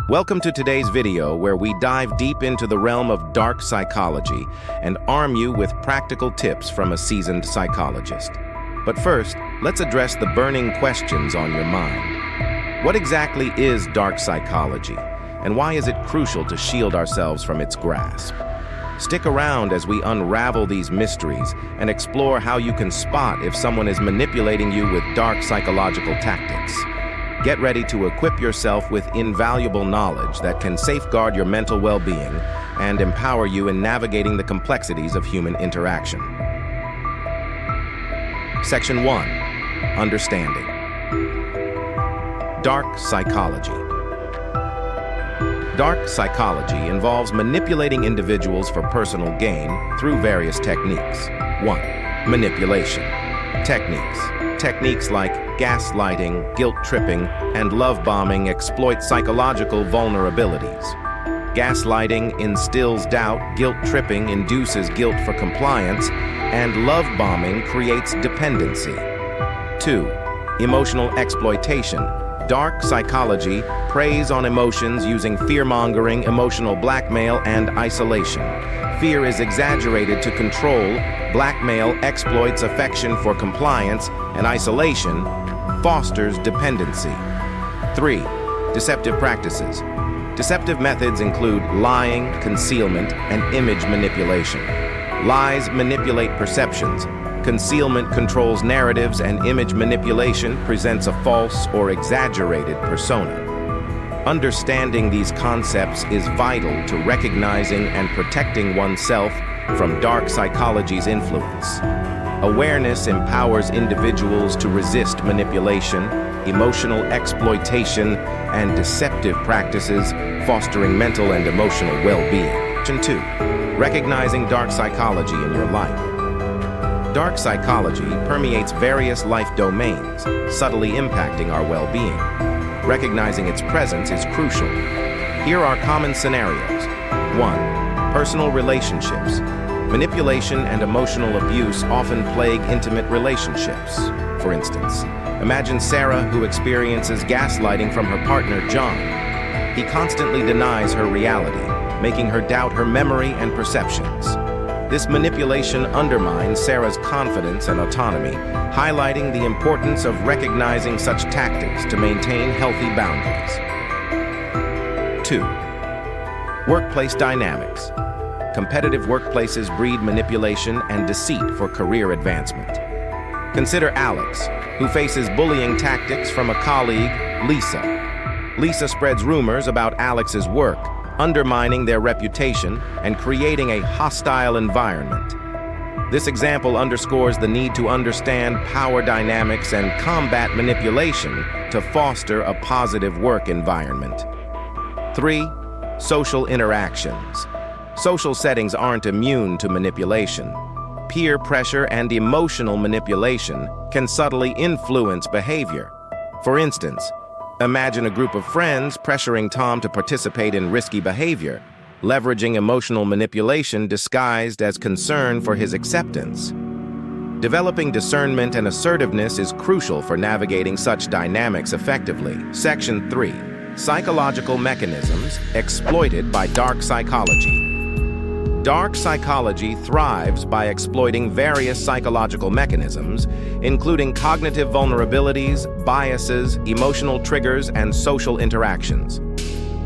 Welcome to today's video where we dive deep into the realm of dark psychology and arm you with practical tips from a seasoned psychologist. But first, let's address the burning questions on your mind. What exactly is dark psychology, and why is it crucial to shield ourselves from its grasp? Stick around as we unravel these mysteries and explore how you can spot if someone is manipulating you with dark psychological tactics. Get ready to equip yourself with invaluable knowledge that can safeguard your mental well-being and empower you in navigating the complexities of human interaction. Section 1. Understanding. Dark psychology. Dark psychology involves manipulating individuals for personal gain through various techniques. 1. Manipulation. Techniques. Techniques like gaslighting, guilt-tripping, and love-bombing exploit psychological vulnerabilities. Gaslighting instills doubt, guilt-tripping induces guilt for compliance, and love-bombing creates dependency. 2. Emotional exploitation. Dark psychology preys on emotions using fear-mongering, emotional blackmail, and isolation. Fear is exaggerated to control, blackmail exploits affection for compliance, and isolation fosters dependency. 3. Deceptive practices. Deceptive methods include lying, concealment, and image manipulation. Lies manipulate perceptions. Concealment controls narratives, and image manipulation presents a false or exaggerated persona. Understanding these concepts is vital to recognizing and protecting oneself from dark psychology's influence. Awareness empowers individuals to resist manipulation, emotional exploitation, and deceptive practices, fostering mental and emotional well-being. Section 2. Recognizing dark psychology in your life. Dark psychology permeates various life domains, subtly impacting our well-being. Recognizing its presence is crucial. Here are common scenarios. 1. Personal relationships. Manipulation and emotional abuse often plague intimate relationships. For instance, imagine Sarah, who experiences gaslighting from her partner, John. He constantly denies her reality, making her doubt her memory and perceptions. This manipulation undermines Sarah's confidence and autonomy, highlighting the importance of recognizing such tactics to maintain healthy boundaries. 2. Workplace dynamics. Competitive workplaces breed manipulation and deceit for career advancement. Consider Alex, who faces bullying tactics from a colleague, Lisa. Lisa spreads rumors about Alex's work, undermining their reputation and creating a hostile environment. This example underscores the need to understand power dynamics and combat manipulation to foster a positive work environment. 3. Social interactions. Social settings aren't immune to manipulation. Peer pressure and emotional manipulation can subtly influence behavior. For instance, imagine a group of friends pressuring Tom to participate in risky behavior, leveraging emotional manipulation disguised as concern for his acceptance. Developing discernment and assertiveness is crucial for navigating such dynamics effectively. Section 3. Psychological mechanisms exploited by dark psychology. Dark psychology thrives by exploiting various psychological mechanisms, including cognitive vulnerabilities, biases, emotional triggers, and social interactions.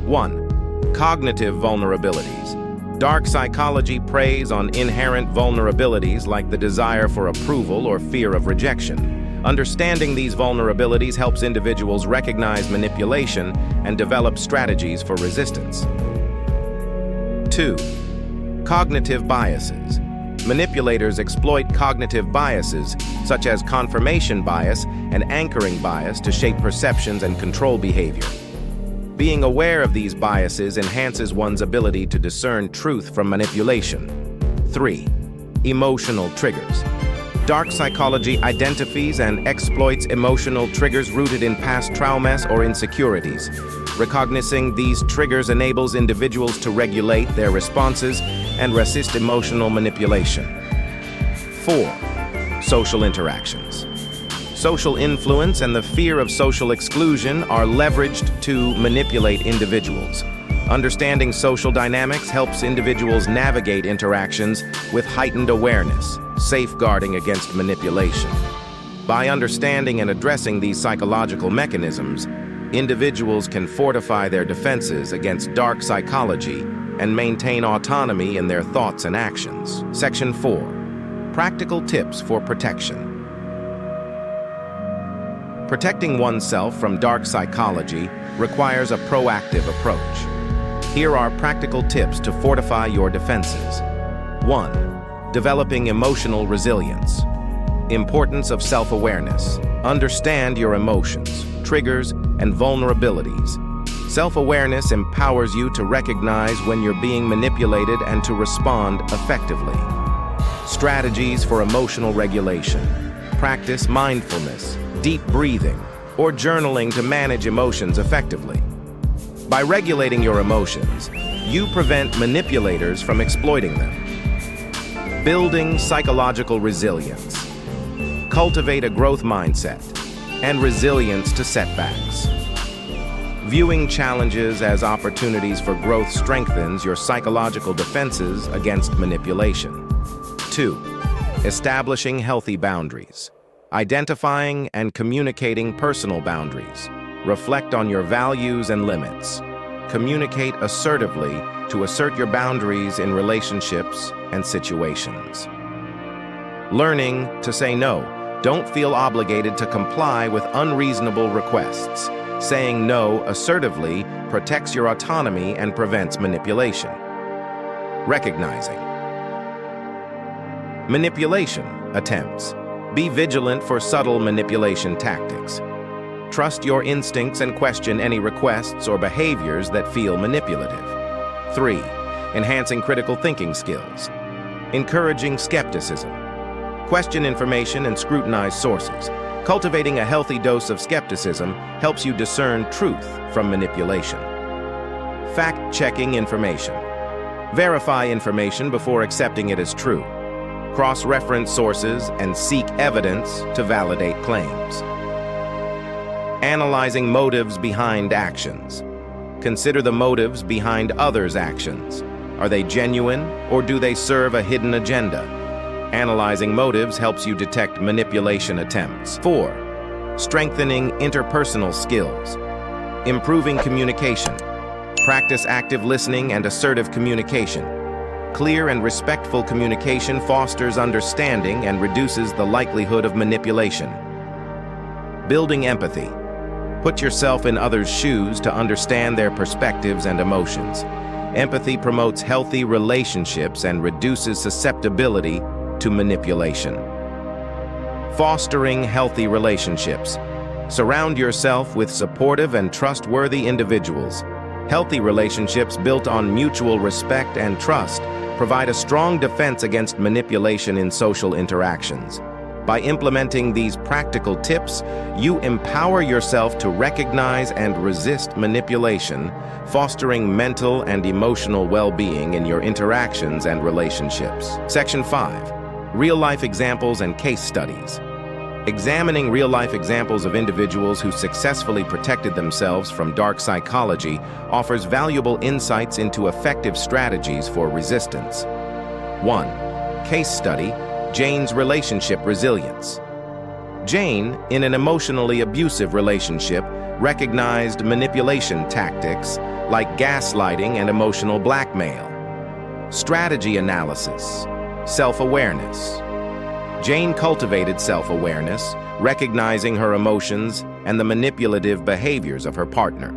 1. Cognitive vulnerabilities. Dark psychology preys on inherent vulnerabilities like the desire for approval or fear of rejection. Understanding these vulnerabilities helps individuals recognize manipulation and develop strategies for resistance. 2. Cognitive biases. Manipulators exploit cognitive biases, such as confirmation bias and anchoring bias, to shape perceptions and control behavior. Being aware of these biases enhances one's ability to discern truth from manipulation. 3. Emotional triggers. Dark psychology identifies and exploits emotional triggers rooted in past traumas or insecurities. Recognizing these triggers enables individuals to regulate their responses and resist emotional manipulation. 4. Social interactions. Social influence and the fear of social exclusion are leveraged to manipulate individuals. Understanding social dynamics helps individuals navigate interactions with heightened awareness, safeguarding against manipulation. By understanding and addressing these psychological mechanisms, individuals can fortify their defenses against dark psychology and maintain autonomy in their thoughts and actions. Section 4. Practical tips for protection. Protecting oneself from dark psychology requires a proactive approach. Here are practical tips to fortify your defenses. 1. Developing emotional resilience. Importance of self-awareness. Understand your emotions, triggers, and vulnerabilities. Self-awareness empowers you to recognize when you're being manipulated and to respond effectively. Strategies for emotional regulation. Practice mindfulness, deep breathing, or journaling to manage emotions effectively. By regulating your emotions, you prevent manipulators from exploiting them. Building psychological resilience. Cultivate a growth mindset and resilience to setbacks. Viewing challenges as opportunities for growth strengthens your psychological defenses against manipulation. 2. Establishing healthy boundaries. Identifying and communicating personal boundaries. Reflect on your values and limits. Communicate assertively to assert your boundaries in relationships and situations. Learning to say no. Don't feel obligated to comply with unreasonable requests. Saying no assertively protects your autonomy and prevents manipulation. Recognizing manipulation attempts. Be vigilant for subtle manipulation tactics. Trust your instincts and question any requests or behaviors that feel manipulative. 3. Enhancing critical thinking skills. Encouraging skepticism. Question information and scrutinize sources. Cultivating a healthy dose of skepticism helps you discern truth from manipulation. Fact-checking information. Verify information before accepting it as true. Cross-reference sources and seek evidence to validate claims. Analyzing motives behind actions. Consider the motives behind others' actions. Are they genuine, or do they serve a hidden agenda? Analyzing motives helps you detect manipulation attempts. 4. Strengthening interpersonal skills. Improving communication. Practice active listening and assertive communication. Clear and respectful communication fosters understanding and reduces the likelihood of manipulation. Building empathy. Put yourself in others' shoes to understand their perspectives and emotions. Empathy promotes healthy relationships and reduces susceptibility to manipulation. Fostering healthy relationships. Surround yourself with supportive and trustworthy individuals. Healthy relationships built on mutual respect and trust provide a strong defense against manipulation in social interactions. By implementing these practical tips, you empower yourself to recognize and resist manipulation, fostering mental and emotional well-being in your interactions and relationships. Section 5. Real-life examples and case studies. Examining real-life examples of individuals who successfully protected themselves from dark psychology offers valuable insights into effective strategies for resistance. 1. Case study: Jane's relationship resilience. Jane, in an emotionally abusive relationship, recognized manipulation tactics like gaslighting and emotional blackmail. Strategy analysis: self-awareness. Jane cultivated self-awareness, recognizing her emotions and the manipulative behaviors of her partner.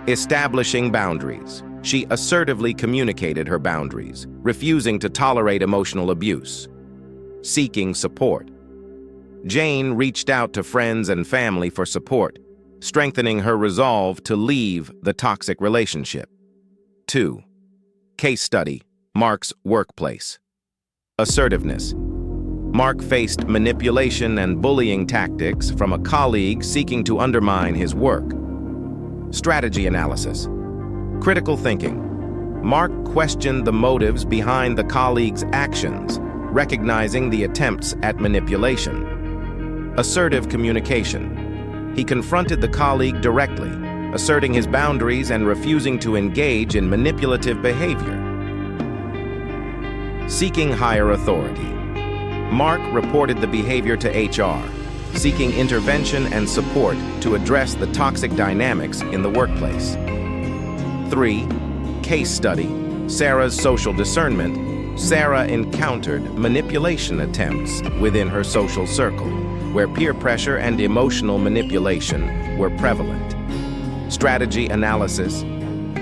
Establishing boundaries. She assertively communicated her boundaries, refusing to tolerate emotional abuse. Seeking support. Jane reached out to friends and family for support, strengthening her resolve to leave the toxic relationship. 2. Case study: Mark's workplace. Assertiveness. Mark faced manipulation and bullying tactics from a colleague seeking to undermine his work. Strategy analysis. Critical thinking. Mark questioned the motives behind the colleague's actions, recognizing the attempts at manipulation. Assertive communication. He confronted the colleague directly, asserting his boundaries and refusing to engage in manipulative behavior. Seeking higher authority. Mark reported the behavior to HR, seeking intervention and support to address the toxic dynamics in the workplace. 3. Case study. Sarah's social discernment. Sarah encountered manipulation attempts within her social circle, where peer pressure and emotional manipulation were prevalent. Strategy analysis.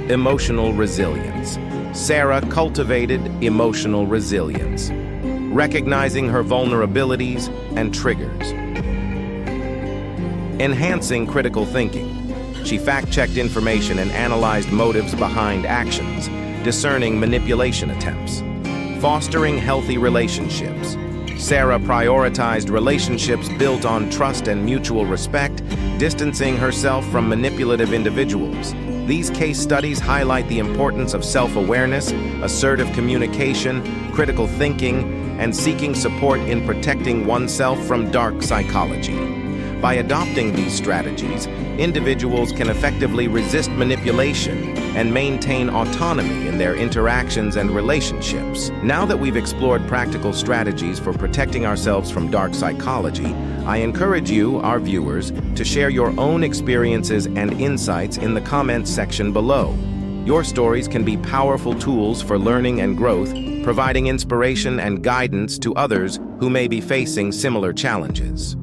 Emotional resilience. Sarah cultivated emotional resilience, recognizing her vulnerabilities and triggers. Enhancing critical thinking. She fact-checked information and analyzed motives behind actions, discerning manipulation attempts. Fostering healthy relationships. Sarah prioritized relationships built on trust and mutual respect, distancing herself from manipulative individuals. These case studies highlight the importance of self-awareness, assertive communication, critical thinking, and seeking support in protecting oneself from dark psychology. By adopting these strategies, individuals can effectively resist manipulation and maintain autonomy in their interactions and relationships. Now that we've explored practical strategies for protecting ourselves from dark psychology, I encourage you, our viewers, to share your own experiences and insights in the comments section below. Your stories can be powerful tools for learning and growth, providing inspiration and guidance to others who may be facing similar challenges.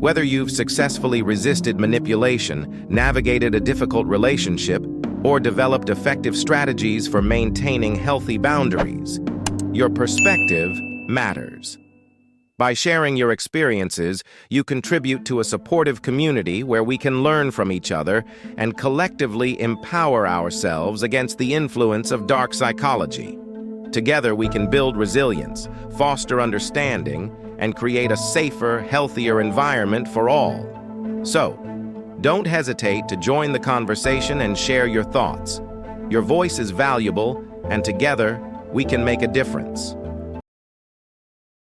Whether you've successfully resisted manipulation, navigated a difficult relationship, or developed effective strategies for maintaining healthy boundaries, your perspective matters. By sharing your experiences, you contribute to a supportive community where we can learn from each other and collectively empower ourselves against the influence of dark psychology. Together, we can build resilience, foster understanding, and create a safer, healthier environment for all. So, don't hesitate to join the conversation and share your thoughts. Your voice is valuable, and together, we can make a difference.